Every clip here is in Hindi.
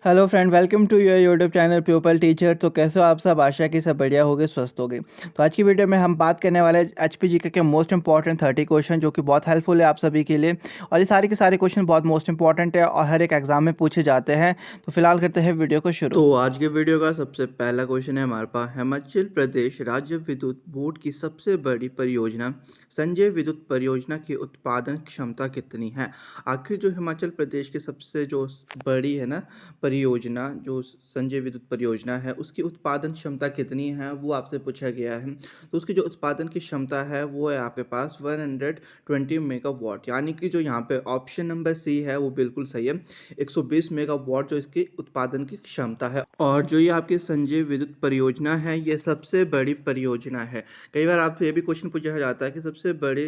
Hello friend, welcome to your YouTube channel pupil teacher. तो कैसे हो आप सब? आशा की सब बढ़िया होगे, स्वस्थ होगे। तो आज की वीडियो में हम बात करने वाले हैं एचपीजीके के मोस्ट इंपॉर्टेंट 30 क्वेश्चन, जो कि बहुत हेल्पफुल है आप सभी के लिए। और ये सारे के सारे क्वेश्चन बहुत मोस्ट इंपॉर्टेंट है और हर एक एग्जाम में पूछे जाते हैं। तो फिलहाल करते हैं वीडियो को शुरू। तो आज के वीडियो का सबसे पहला क्वेश्चन है हमारे पास, हिमाचल प्रदेश राज्य विद्युत बोर्ड की सबसे बड़ी परियोजना संजय विद्युत परियोजना की उत्पादन क्षमता कितनी है। आखिर जो हिमाचल प्रदेश की सबसे जो बड़ी है ना परियोजना, जो संजय विद्युत परियोजना है, उसकी उत्पादन क्षमता कितनी है वो आपसे पूछा गया है। तो उसकी जो उत्पादन की क्षमता है वो है आपके पास 120 मेगावाट, यानी कि जो यहाँ पे ऑप्शन नंबर सी है वो बिल्कुल सही है। 120 मेगावाट जो इसकी उत्पादन की क्षमता है। और जो ये आपकी संजय विद्युत परियोजना है, ये सबसे बड़ी परियोजना है। कई बार आपसे ये भी क्वेश्चन पूछा जाता है कि सबसे बड़ी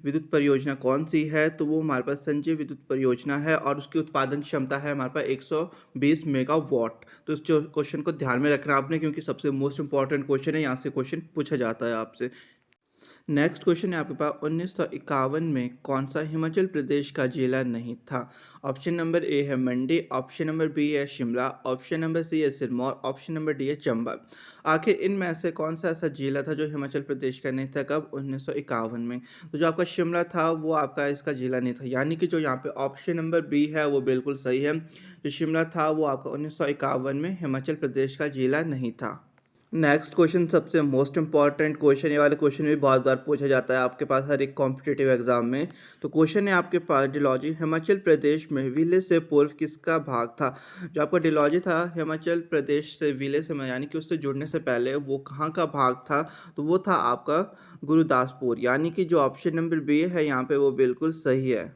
विद्युत परियोजना कौन सी है, तो वो हमारे पास संजय विद्युत परियोजना है और उसकी उत्पादन क्षमता है हमारे पास 120 मेगावाट। तो इस जो क्वेश्चन को ध्यान में रखना आपने, क्योंकि सबसे मोस्ट इंपॉर्टेंट क्वेश्चन है, यहाँ से क्वेश्चन पूछा जाता है आपसे। नेक्स्ट क्वेश्चन है आपके पास, 1951 में कौन सा हिमाचल प्रदेश का जिला नहीं था। ऑप्शन नंबर ए है मंडी, ऑप्शन नंबर बी है शिमला, ऑप्शन नंबर सी है सिरमौर, ऑप्शन नंबर डी है चंबा। आखिर इनमें से कौन सा ऐसा जिला था जो हिमाचल प्रदेश का नहीं था, कब? 1951 में। तो जो आपका शिमला था वो आपका इसका जिला नहीं था, यानी कि जो यहाँ पे ऑप्शन नंबर बी है वो बिल्कुल सही है। जो शिमला था वो आपका 1951 में हिमाचल प्रदेश का जिला नहीं था। नेक्स्ट क्वेश्चन सबसे मोस्ट इंपॉर्टेंट क्वेश्चन, ये वाला क्वेश्चन भी बहुत बार पूछा जाता है आपके पास हर एक कॉम्पिटिटिव एग्जाम में। तो क्वेश्चन है आपके पास, डिलॉजी हिमाचल प्रदेश में विलय से पूर्व किसका भाग था। जो आपका डिलॉजी था हिमाचल प्रदेश से विलय से, यानी कि उससे जुड़ने से पहले वो कहाँ का भाग था, तो वो था आपका गुरुदासपुर, यानी कि जो ऑप्शन नंबर बी है यहाँ पे वो बिल्कुल सही है।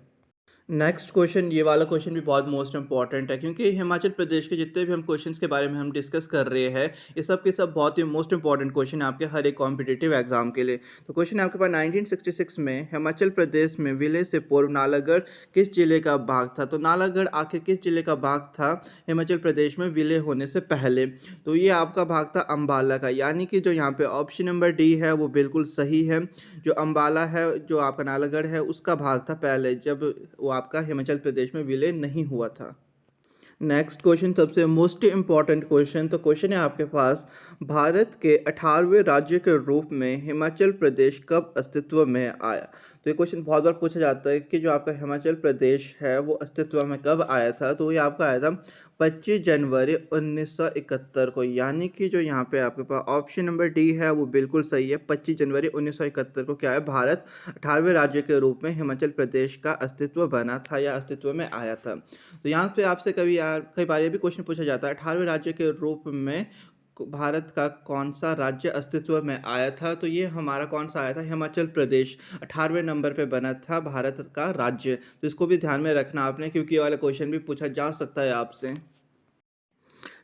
नेक्स्ट क्वेश्चन, ये वाला क्वेश्चन भी बहुत मोस्ट इंपॉर्टेंट है, क्योंकि हिमाचल प्रदेश के जितने भी हम क्वेश्चंस के बारे में हम डिस्कस कर रहे हैं, ये सब के सब बहुत ही मोस्ट इंपॉर्टेंट क्वेश्चन है आपके हर एक कॉम्पिटिटिव एग्जाम के लिए। तो क्वेश्चन है आपके पास, 1966 में हिमाचल प्रदेश में विलय से पूर्व नालागढ़ किस जिले का भाग था। तो नालागढ़ आखिर किस जिले का भाग था हिमाचल प्रदेश में विलय होने से पहले। तो ये आपका भाग था अम्बाला का, यानी कि जो यहाँ पे ऑप्शन नंबर डी है वो बिल्कुल सही है। जो अम्बाला है, जो आपका नालागढ़ है, उसका भाग था पहले, जब वो आपका हिमाचल प्रदेश में विलय नहीं हुआ था। नेक्स्ट क्वेश्चन सबसे मोस्ट इंपॉर्टेंट क्वेश्चन। तो क्वेश्चन है आपके पास, भारत के 18वें राज्य के रूप में हिमाचल प्रदेश कब अस्तित्व में आया। तो ये क्वेश्चन बहुत बार पूछा जाता है कि जो आपका हिमाचल प्रदेश है वो अस्तित्व में कब आया था। तो ये आपका आया था 25 जनवरी 1971 को, यानी कि जो यहाँ पे आपके पास ऑप्शन नंबर डी है वो बिल्कुल सही है। 25 जनवरी 1971 को क्या है, भारत 18वें राज्य के रूप में हिमाचल प्रदेश का अस्तित्व बना था या अस्तित्व में आया था। तो यहाँ पे आपसे कई बार ये भी क्वेश्चन पूछा जाता है, 18वें राज्य के रूप में भारत का कौन सा राज्य अस्तित्व में आया था। तो ये हमारा कौन सा आया था, हिमाचल प्रदेश 18वें नंबर पे बना था भारत का राज्य। तो इसको भी ध्यान में रखना आपने, क्योंकि ये वाला क्वेश्चन भी पूछा जा सकता है आपसे।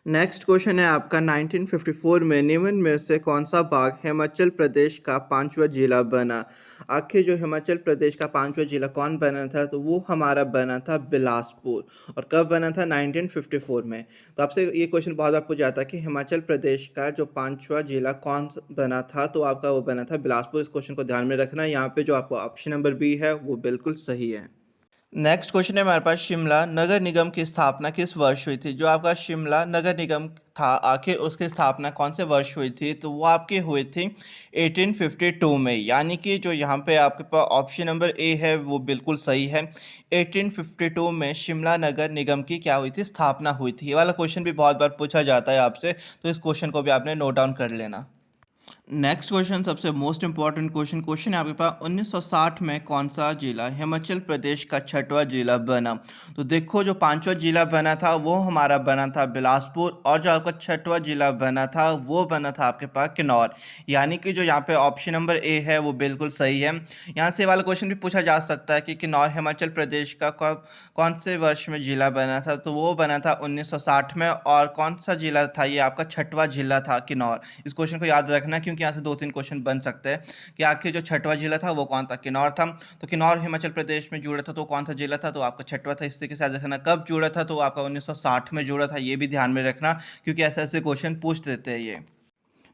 नेक्स्ट क्वेश्चन है आपका, 1954 में निम्न में से कौन सा भाग हिमाचल प्रदेश का पांचवा जिला बना। आखिर जो हिमाचल प्रदेश का पांचवा जिला कौन बना था, तो वो हमारा बना था बिलासपुर। और कब बना था, 1954 में। तो आपसे ये क्वेश्चन बहुत बार पूछा जाता है कि हिमाचल प्रदेश का जो पांचवा जिला कौन बना था, तो आपका वो बना था बिलासपुर। इस क्वेश्चन को ध्यान में रखना, यहाँ पे जो आपको ऑप्शन नंबर बी है वो बिल्कुल सही है। नेक्स्ट क्वेश्चन है हमारे पास, शिमला नगर निगम की स्थापना किस वर्ष हुई थी। जो आपका शिमला नगर निगम था, आखिर उसकी स्थापना कौन से वर्ष हुई थी, तो वो आपकी हुई थी 1852 में, यानी कि जो यहाँ पे आपके पास ऑप्शन नंबर ए है वो बिल्कुल सही है। 1852 में शिमला नगर निगम की क्या हुई थी, स्थापना हुई थी। ये वाला क्वेश्चन भी बहुत बार पूछा जाता है आपसे, तो इस क्वेश्चन को भी आपने नोट डाउन कर लेना। नेक्स्ट क्वेश्चन सबसे मोस्ट इंपॉर्टेंट क्वेश्चन है आपके पास, 1960 में कौन सा जिला हिमाचल प्रदेश का छठवां जिला बना। तो देखो, जो पांचवा जिला बना था वो हमारा बना था बिलासपुर, और जो आपका छठवां जिला बना था वो बना था आपके पास किन्नौर, यानी कि जो यहाँ पे ऑप्शन नंबर ए है वो बिल्कुल सही है। यहाँ से वाला क्वेश्चन भी पूछा जा सकता है कि किन्नौर हिमाचल प्रदेश का कौन से वर्ष में जिला बना था, तो वो बना था 1960 में। और कौन सा जिला था, ये आपका छठवां जिला था किन्नौर। इस क्वेश्चन को याद रखना, क्योंकि यहाँ से 2-3 क्वेश्चन बन सकते हैं कि आखिर जो छठवां जिला था वो कौन था, किन्नौर था। तो किन्नौर हिमाचल प्रदेश में जुड़ा था, तो कौन सा जिला था, तो आपका छठवां था। इस तरीके से याद रखना, कब जुड़ा था, तो आपका 1960 में जुड़ा था। ये भी ध्यान में रखना, क्योंकि ऐसे ऐसे क्वेश्चन पूछ देते हैं ये।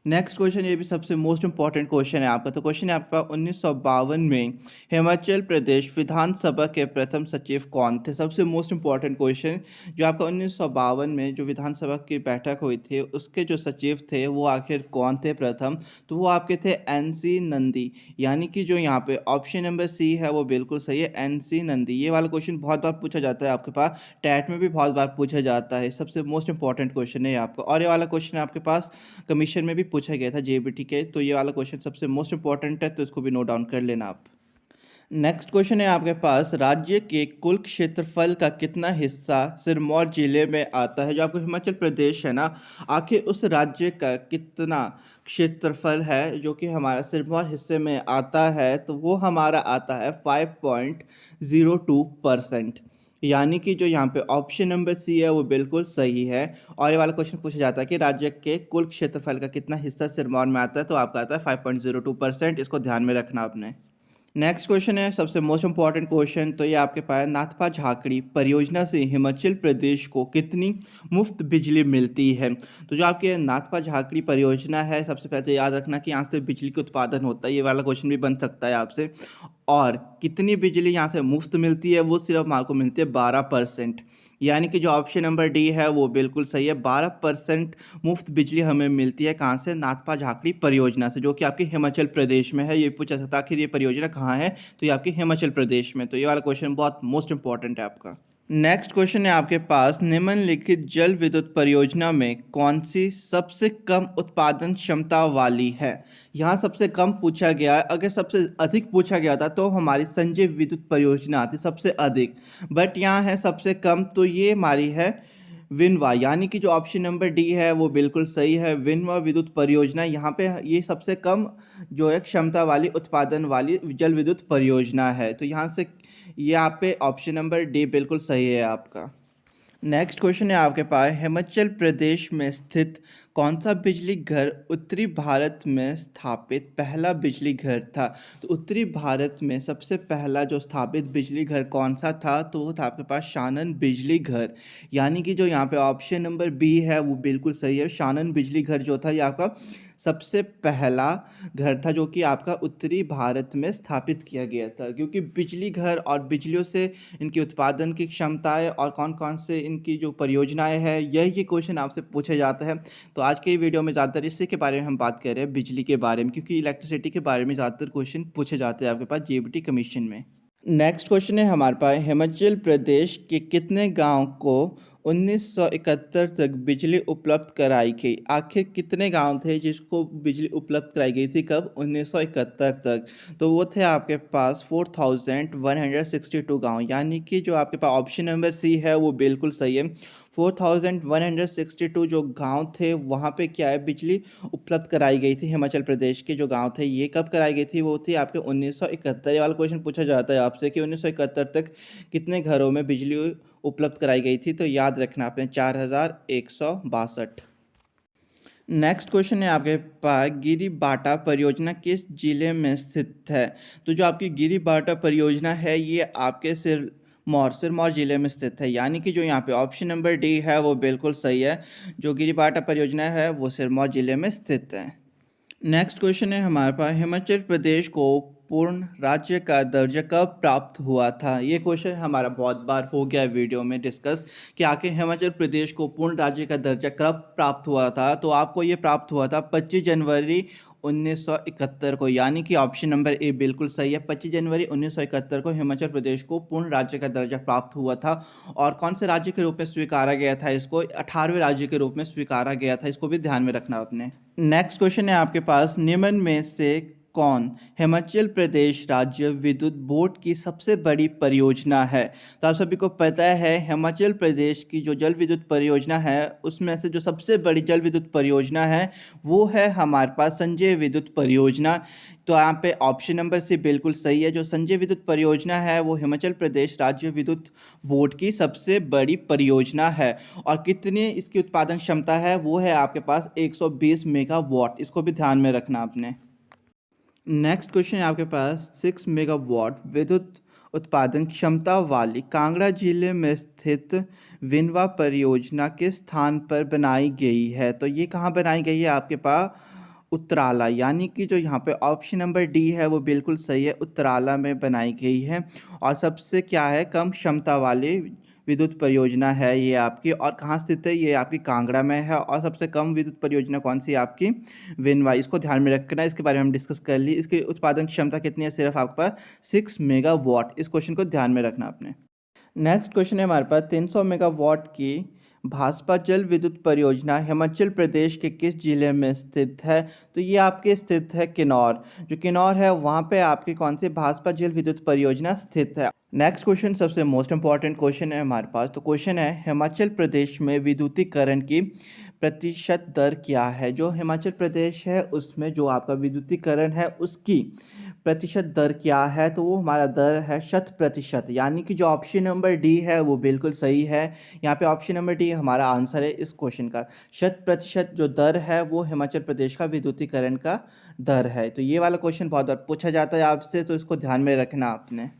नेक्स्ट क्वेश्चन ये भी सबसे मोस्ट इंपॉर्टेंट क्वेश्चन है आपका। तो क्वेश्चन है आपका 1952 में हिमाचल प्रदेश विधानसभा के प्रथम सचिव कौन थे? सबसे मोस्ट इंपॉर्टेंट क्वेश्चन जो आपका 1952 में जो विधानसभा की बैठक हुई थी उसके जो सचिव थे वो आखिर कौन थे प्रथम? तो वो आपके थे एनसी नंदी। यानी कि जो यहाँ पे ऑप्शन नंबर सी है वो बिल्कुल सही है, एनसी नंदी। ये वाला क्वेश्चन बहुत बार पूछा जाता है आपके पास, टैट में भी बहुत बार पूछा जाता है। सबसे मोस्ट इंपॉर्टेंट क्वेश्चन है आपका। और ये वाला क्वेश्चन आपके पास कमीशन में भी पूछा गया था जेबीटी के। तो ये वाला क्वेश्चन सबसे मोस्ट इंपॉर्टेंट है, तो इसको भी नोट डाउन कर लेना आप। नेक्स्ट क्वेश्चन है आपके पास, राज्य के कुल क्षेत्रफल का कितना हिस्सा सिरमौर जिले में आता है? जो आपको हिमाचल प्रदेश है ना, आखिर उस राज्य का कितना क्षेत्रफल है जो कि हमारा सिरमौर हिस्से में आता है? तो वो हमारा आता है 5.02%। यानी कि जो यहाँ पे ऑप्शन नंबर सी है वो बिल्कुल सही है। और ये वाला क्वेश्चन पूछा जाता है कि राज्य के कुल क्षेत्रफल का कितना हिस्सा सिरमौर में आता है? तो आपका आता है 5.02%। इसको ध्यान में रखना आपने। नेक्स्ट क्वेश्चन है सबसे मोस्ट इंपॉर्टेंट क्वेश्चन। तो ये आपके पास, नाथपा झाकड़ी परियोजना से हिमाचल प्रदेश को कितनी मुफ्त बिजली मिलती है? तो जो आपके नाथपा झाकड़ी परियोजना है, सबसे पहले तो याद रखना कि यहाँ से बिजली का उत्पादन होता है। ये वाला क्वेश्चन भी बन सकता है आपसे। और कितनी बिजली यहाँ से मुफ्त मिलती है? वो सिर्फ आपको मिलती है 12%। यानी कि जो ऑप्शन नंबर डी है वो बिल्कुल सही है। 12% मुफ्त बिजली हमें मिलती है कहाँ से? नाथपा झाकड़ी परियोजना से, जो कि आपके हिमाचल प्रदेश में है। ये पूछा सकता है आखिर ये परियोजना कहाँ है? तो ये आपके हिमाचल प्रदेश में। तो ये वाला क्वेश्चन बहुत मोस्ट इंपॉर्टेंट है आपका। नेक्स्ट क्वेश्चन है आपके पास, निम्नलिखित जल विद्युत परियोजना में कौन सी सबसे कम उत्पादन क्षमता वाली है? यहाँ सबसे कम पूछा गया है। अगर सबसे अधिक पूछा गया था तो हमारी संजय विद्युत परियोजना आती सबसे अधिक, बट यहाँ है सबसे कम। तो ये हमारी है विनवा। यानी कि जो ऑप्शन नंबर डी है वो बिल्कुल सही है, विनवा विद्युत परियोजना। यहाँ पे ये सबसे कम जो है क्षमता वाली उत्पादन वाली जल विद्युत परियोजना है। तो यहाँ से यहाँ पे ऑप्शन नंबर डी बिल्कुल सही है आपका। नेक्स्ट क्वेश्चन है आपके पास, हिमाचल प्रदेश में स्थित कौन सा बिजली घर उत्तरी भारत में स्थापित पहला बिजली घर था? तो उत्तरी भारत में सबसे पहला जो स्थापित बिजली घर कौन सा था? तो वो था आपके पास शानन बिजली घर। यानी कि जो यहाँ पे ऑप्शन नंबर बी है वो बिल्कुल सही है। शानन बिजली घर जो था ये आपका सबसे पहला घर था जो कि आपका उत्तरी भारत में स्थापित किया गया था। क्योंकि बिजली घर और बिजलियों से इनकी उत्पादन की क्षमताएं और कौन कौन से इनकी जो परियोजनाएं हैं, यही क्वेश्चन आपसे पूछे जाता है। तो आज के वीडियो में ज़्यादातर इसी के बारे में हम बात कर रहे हैं, बिजली के बारे में, क्योंकि इलेक्ट्रिसिटी के बारे में ज़्यादातर क्वेश्चन पूछे जाते हैं आपके पास जेबीटी कमीशन में। नेक्स्ट क्वेश्चन है हमारे पास, हिमाचल प्रदेश के कितने गांव को 1971 तक बिजली उपलब्ध कराई गई? आखिर कितने गांव थे जिसको बिजली उपलब्ध कराई गई थी? कब? 1971 तक। तो वो थे आपके पास 4162 गांव। यानी कि जो आपके पास ऑप्शन नंबर सी है वो बिल्कुल सही है। 4162 जो गांव थे वहाँ पे क्या है, बिजली उपलब्ध कराई गई थी। हिमाचल प्रदेश के जो गांव थे ये कब कराई गई थी? वो थी आपके 1971। वाला क्वेश्चन पूछा जाता है आपसे कि 1971 तक कितने घरों में बिजली उपलब्ध कराई गई थी? तो याद रखना आपने 4162। नेक्स्ट क्वेश्चन है आपके पास, गिरी बाटा परियोजना किस जिले में स्थित है? तो जो आपकी गिरी बाटा परियोजना है ये आपके सिरमौर जिले में स्थित है। यानी कि जो यहाँ पे ऑप्शन नंबर डी है वो बिल्कुल सही है। जो गिरी बाटा परियोजना है वो सिरमौर जिले में स्थित है। नेक्स्ट क्वेश्चन है हमारे पास, हिमाचल प्रदेश को पूर्ण राज्य का दर्जा कब प्राप्त हुआ था? ये क्वेश्चन हमारा बहुत बार हो गया वीडियो में डिस्कस कि आखिर हिमाचल प्रदेश को पूर्ण राज्य का दर्जा कब प्राप्त हुआ था? तो आपको ये प्राप्त हुआ था 25 जनवरी 1971 को। यानी कि ऑप्शन नंबर ए बिल्कुल सही है। 25 जनवरी 1971 को हिमाचल प्रदेश को पूर्ण राज्य का दर्जा प्राप्त हुआ था। और कौन से राज्य के रूप में स्वीकारा गया था इसको? 18वें राज्य के रूप में स्वीकारा गया था। इसको भी ध्यान में रखना आपने। नेक्स्ट क्वेश्चन है आपके पास, निम्न में से कौन हिमाचल प्रदेश राज्य विद्युत बोर्ड की सबसे बड़ी परियोजना है? तो आप सभी को पता है हिमाचल प्रदेश की जो जल विद्युत परियोजना है उसमें से जो सबसे बड़ी जल विद्युत परियोजना है वो है हमारे पास संजय विद्युत परियोजना। तो यहाँ पे ऑप्शन नंबर सी बिल्कुल सही है। जो संजय विद्युत परियोजना है वो हिमाचल प्रदेश राज्य विद्युत बोर्ड की सबसे बड़ी परियोजना है। और कितनी इसकी उत्पादन क्षमता है? वो है आपके पास 120 मेगावाट। इसको भी ध्यान में रखना आपने। नेक्स्ट क्वेश्चन है आपके पास, 6 मेगावाट विद्युत उत्पादन क्षमता वाली कांगड़ा जिले में स्थित विनवा परियोजना किस स्थान पर बनाई गई है? तो ये कहाँ बनाई गई है आपके पास? उत्तराला, यानी कि जो यहाँ पे ऑप्शन नंबर डी है वो बिल्कुल सही है, उत्तराला में बनाई गई है। और सबसे क्या है, कम क्षमता वाली विद्युत परियोजना है ये आपकी। और कहाँ स्थित है, ये आपकी कांगड़ा में है। और सबसे कम विद्युत परियोजना कौन सी है आपकी, विनवाई। इसको ध्यान में रखना, इसके बारे में हम डिस्कस कर ली। इसकी उत्पादन क्षमता कितनी है, सिर्फ आपके पास 6 मेगावाट। इस क्वेश्चन को ध्यान में रखना आपने। नेक्स्ट क्वेश्चन है हमारे पास, 300 मेगावाट की भास्पा जल विद्युत परियोजना हिमाचल प्रदेश के किस जिले में स्थित है। तो ये आपके स्थित है किन्नौर। जो किन्नौर है वहाँ पे आपकी कौन सी भास्पा जल विद्युत परियोजना स्थित है। नेक्स्ट क्वेश्चन सबसे मोस्ट इंपॉर्टेंट क्वेश्चन है हमारे पास। तो क्वेश्चन है, हिमाचल प्रदेश में विद्युतीकरण की प्रतिशत दर क्या है। जो हिमाचल प्रदेश है उसमें जो आपका विद्युतीकरण है उसकी प्रतिशत दर क्या है। तो वो हमारा दर है 100%, यानी कि जो ऑप्शन नंबर डी है वो बिल्कुल सही है। यहाँ पे ऑप्शन नंबर डी हमारा आंसर है इस क्वेश्चन का। 100% जो दर है वो हिमाचल प्रदेश का विद्युतीकरण का दर है। तो ये वाला क्वेश्चन बहुत बार पूछा जाता है आपसे, तो इसको ध्यान में रखना आपने।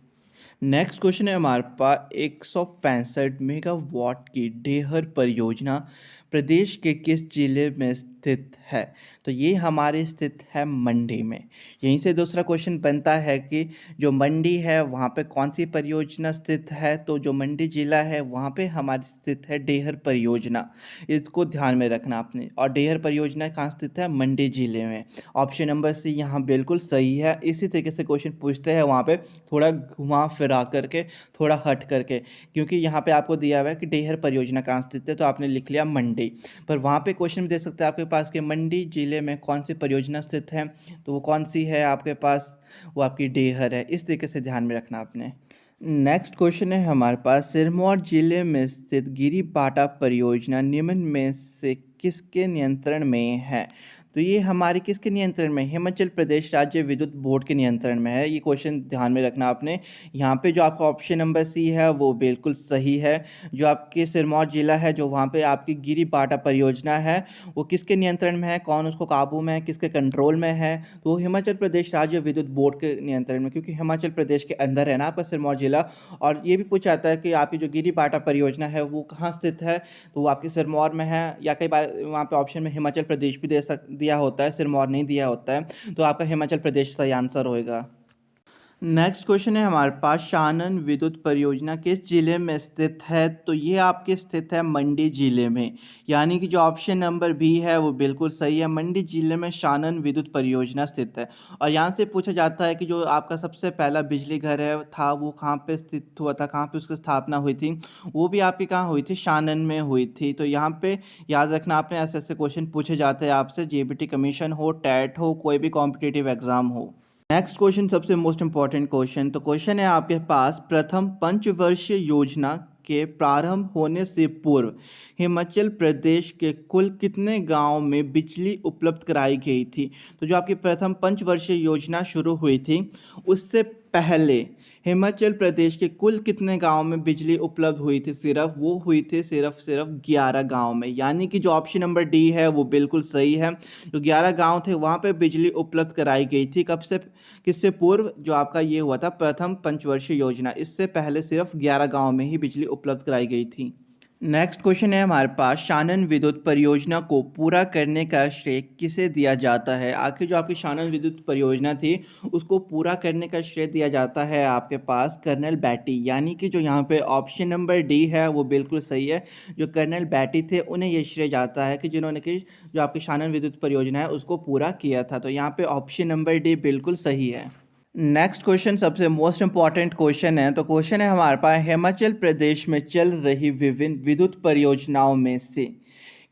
नेक्स्ट क्वेश्चन है हमारे पास, 165 मेगावाट की ढेहर परियोजना प्रदेश के किस जिले में स्थित है। तो ये हमारे स्थित है मंडी में। यहीं से दूसरा क्वेश्चन बनता है कि जो मंडी है वहाँ पे कौन सी परियोजना स्थित है। तो जो मंडी जिला है वहाँ पे हमारी स्थित है ढेहर परियोजना। इसको ध्यान में रखना आपने। और ढेहर परियोजना कहाँ स्थित है, मंडी जिले में। ऑप्शन नंबर सी यहाँ बिल्कुल सही है। इसी तरीके से क्वेश्चन पूछते हैं वहाँ पे थोड़ा घुमा फिरा करके, थोड़ा हट करके, क्योंकि यहाँ पे आपको दिया हुआ है कि ढेहर परियोजना कहाँ स्थित है, तो आपने लिख लिया मंडी। पर वहाँ पे क्वेश्चन भी दे सकते हैं आपके पास कि मंडी जिले में कौन सी परियोजना स्थित है। तो वो कौन सी है आपके पास, वो आपकी ढेहर है। इस तरीके से ध्यान में रखना आपने। नेक्स्ट क्वेश्चन है हमारे पास, सिरमौर जिले में स्थित गिरिपाटा परियोजना निम्न में से किसके नियंत्रण में है। तो ये हमारे किसके नियंत्रण में, हिमाचल प्रदेश राज्य विद्युत बोर्ड के नियंत्रण में है। ये क्वेश्चन ध्यान में रखना आपने। यहाँ पे जो आपका ऑप्शन नंबर सी है वो बिल्कुल सही है। जो आपके सिरमौर जिला है, जो वहाँ पे आपकी गिरिपाटा परियोजना है, वो किसके नियंत्रण में है, कौन उसको काबू में है, किसके कंट्रोल में है। तो वो हिमाचल प्रदेश राज्य विद्युत बोर्ड के नियंत्रण में, क्योंकि हिमाचल प्रदेश के अंदर है ना आपका सिरमौर जिला। और ये भी पूछा जाता है कि आपकी जो गिरिपाटा परियोजना है वो कहाँ स्थित है। तो वो आपके सिरमौर में है, या कई बार वहाँ पे ऑप्शन में हिमाचल प्रदेश भी दिया होता है, सिरमौर नहीं दिया होता है। तो आपका हिमाचल प्रदेश सही आंसर होएगा। नेक्स्ट क्वेश्चन है हमारे पास, शानन विद्युत परियोजना किस जिले में स्थित है। तो ये आपके स्थित है मंडी जिले में, यानी कि जो ऑप्शन नंबर बी है वो बिल्कुल सही है। मंडी जिले में शानन विद्युत परियोजना स्थित है। और यहाँ से पूछा जाता है कि जो आपका सबसे पहला बिजली घर है था वो कहाँ पे स्थित हुआ था, कहाँ पे उसकी स्थापना हुई थी। वो भी आपकी कहाँ हुई थी, शानन में हुई थी। तो यहाँ पे याद रखना आपने, ऐसे ऐसे क्वेश्चन पूछे जाते हैं आपसे, जेबीटी कमीशन हो, टैट हो, कोई भी कॉम्पिटिटिव एग्जाम हो। नेक्स्ट क्वेश्चन सबसे मोस्ट इंपॉर्टेंट क्वेश्चन। तो क्वेश्चन है आपके पास, प्रथम पंचवर्षीय योजना के प्रारंभ होने से पूर्व हिमाचल प्रदेश के कुल कितने गांव में बिजली उपलब्ध कराई गई थी। तो जो आपकी प्रथम पंचवर्षीय योजना शुरू हुई थी उससे पहले हिमाचल प्रदेश के कुल कितने गांव में बिजली उपलब्ध हुई थी। सिर्फ वो हुई थी सिर्फ 11 गांव में, यानी कि जो ऑप्शन नंबर डी है वो बिल्कुल सही है। जो 11 गांव थे वहां पे बिजली उपलब्ध कराई गई थी। कब से, किससे पूर्व, जो आपका ये हुआ था प्रथम पंचवर्षीय योजना, इससे पहले सिर्फ 11 गांव में ही बिजली उपलब्ध कराई गई थी। नेक्स्ट क्वेश्चन है हमारे पास, शानन विद्युत परियोजना को पूरा करने का श्रेय किसे दिया जाता है। आखिर जो आपकी शानन विद्युत परियोजना थी उसको पूरा करने का श्रेय दिया जाता है आपके पास कर्नल बैटी, यानी कि जो यहाँ पे ऑप्शन नंबर डी है वो बिल्कुल सही है। जो कर्नल बैटी थे उन्हें ये श्रेय जाता है कि जिन्होंने कि जो आपकी शानन विद्युत परियोजना है उसको पूरा किया था। तो यहाँ पे ऑप्शन नंबर डी बिल्कुल सही है। नेक्स्ट क्वेश्चन सबसे मोस्ट इंपॉर्टेंट क्वेश्चन है। तो क्वेश्चन है हमारे पास, हिमाचल प्रदेश में चल रही विभिन्न विद्युत परियोजनाओं में से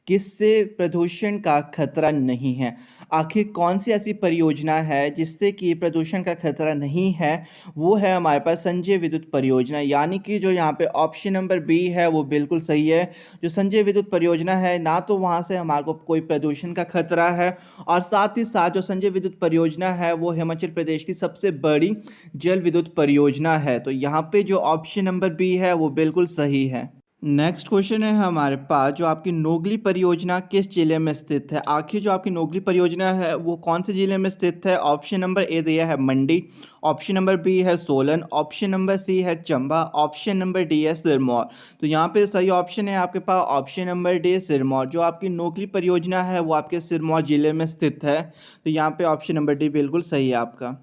किससे प्रदूषण का खतरा नहीं है। आखिर कौन सी ऐसी परियोजना है जिससे कि प्रदूषण का खतरा नहीं है। वो है हमारे पास संजय विद्युत परियोजना, यानी कि जो यहाँ पे ऑप्शन नंबर बी है वो बिल्कुल सही है। जो संजय विद्युत परियोजना है, ना तो वहाँ से हमारे को कोई प्रदूषण का खतरा है, और साथ ही साथ जो संजय विद्युत परियोजना है वो हिमाचल प्रदेश की सबसे बड़ी जल विद्युत परियोजना है। तो यहाँ पे जो ऑप्शन नंबर बी है वो बिल्कुल सही है। नेक्स्ट क्वेश्चन है हमारे पास, जो आपकी नोगली परियोजना किस जिले में स्थित है? आखिर जो आपकी नोगली परियोजना है वो कौन से जिले में स्थित है? ऑप्शन नंबर ए दिया है मंडी, ऑप्शन नंबर बी है सोलन, ऑप्शन नंबर सी है चंबा, ऑप्शन नंबर डी है सिरमौर। तो यहाँ पे सही ऑप्शन है आपके पास ऑप्शन नंबर डी सिरमौर। जो आपकी नोगली परियोजना है वो आपके सिरमौर जिले में स्थित है। तो यहाँ पे ऑप्शन नंबर डी बिल्कुल सही है आपका।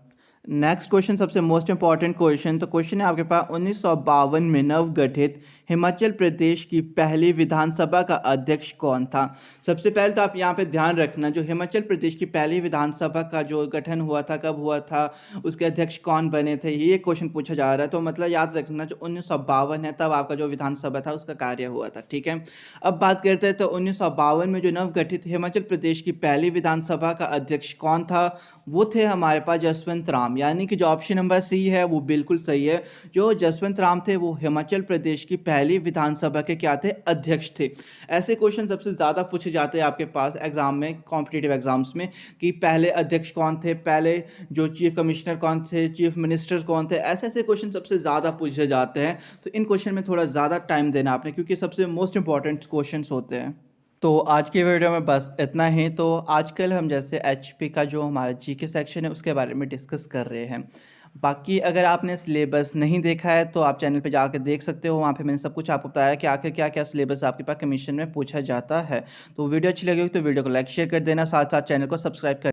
नेक्स्ट क्वेश्चन सबसे मोस्ट इंपॉर्टेंट क्वेश्चन। तो क्वेश्चन है आपके पास 1952 में नवगठित हिमाचल प्रदेश की पहली विधानसभा का अध्यक्ष कौन था? सबसे पहले तो आप यहाँ पे ध्यान रखना, जो हिमाचल प्रदेश की पहली विधानसभा का जो गठन हुआ था, कब हुआ था, उसके अध्यक्ष कौन बने थे, ये क्वेश्चन पूछा जा रहा है। तो मतलब याद रखना, जो 1952 है तब आपका जो विधानसभा था उसका कार्य हुआ था। ठीक है, अब बात करते हैं तो 1952 में जो नवगठित हिमाचल प्रदेश की पहली विधानसभा का अध्यक्ष कौन था? वो थे हमारे पास जसवंत राम, यानी कि जो ऑप्शन नंबर सी है वो बिल्कुल सही है। जो जसवंत राम थे वो हिमाचल प्रदेश की पहली विधानसभा के क्या थे? अध्यक्ष थे। ऐसे क्वेश्चन सबसे ज़्यादा पूछे जाते हैं आपके पास एग्जाम में, कॉम्पिटिटिव एग्जाम्स में, कि पहले अध्यक्ष कौन थे, पहले जो चीफ कमिश्नर कौन थे, चीफ मिनिस्टर कौन थे। ऐसे ऐसे क्वेश्चन सबसे ज़्यादा पूछे जाते हैं। तो इन क्वेश्चन में थोड़ा ज़्यादा टाइम देना आपने, क्योंकि सबसे मोस्ट इंपॉर्टेंट क्वेश्चन होते हैं। तो आज की वीडियो में बस इतना ही। तो आजकल हम जैसे एचपी का जो हमारा जीके सेक्शन है उसके बारे में डिस्कस कर रहे हैं। बाकी अगर आपने सिलेबस नहीं देखा है तो आप चैनल पे जाकर देख सकते हो, वहाँ पे मैंने सब कुछ आपको बताया कि आखिर क्या क्या सिलेबस आपके पास कमीशन में पूछा जाता है। तो वीडियो अच्छी लगी हो तो वीडियो को लाइक शेयर कर देना, साथ साथ चैनल को सब्सक्राइब कर